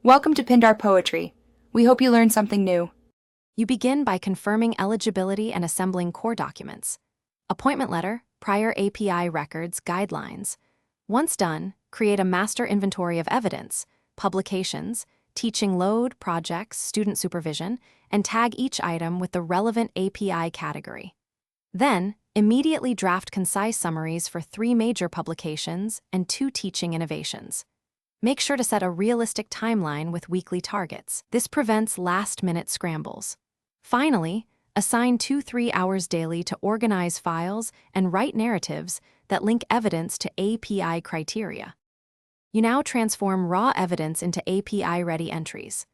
Welcome to Pindar Poetry. We hope you learned something new. You begin by confirming eligibility and assembling core documents. Appointment letter, prior API records, guidelines. Once done, create a master inventory of evidence, publications, teaching load, projects, student supervision, and tag each item with the relevant API category. Then, immediately draft concise summaries for 3 major publications and 2 teaching innovations. Make sure to set a realistic timeline with weekly targets. This prevents last-minute scrambles. Finally, assign 2-3 hours daily to organize files and write narratives that link evidence to API criteria. You now transform raw evidence into API-ready entries.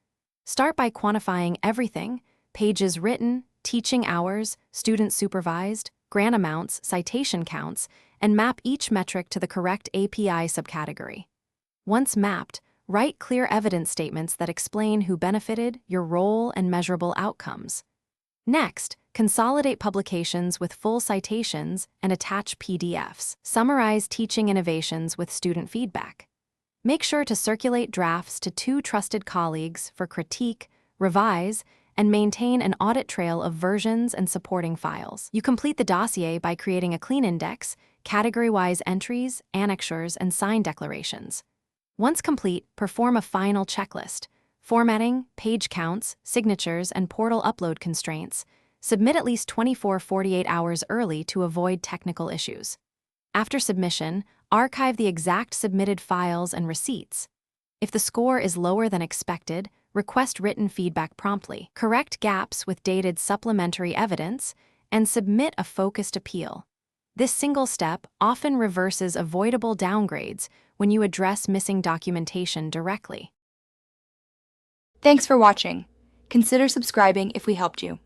Start by quantifying everything: pages written, teaching hours, student supervised, grant amounts, citation counts, and map each metric to the correct API subcategory. Once mapped, write clear evidence statements that explain who benefited, your role, and measurable outcomes. Next, consolidate publications with full citations and attach PDFs. Summarize teaching innovations with student feedback. Make sure to circulate drafts to 2 trusted colleagues for critique, revise, and maintain an audit trail of versions and supporting files. You complete the dossier by creating a clean index, category-wise entries, annexures, and sign declarations. Once complete, perform a final checklist: formatting, page counts, signatures, and portal upload constraints. Submit at least 24-48 hours early to avoid technical issues. After submission, archive the exact submitted files and receipts. If the score is lower than expected, request written feedback promptly. Correct gaps with dated supplementary evidence, and submit a focused appeal. This single step often reverses avoidable downgrades when you address missing documentation directly. Thanks for watching. Consider subscribing if we helped you.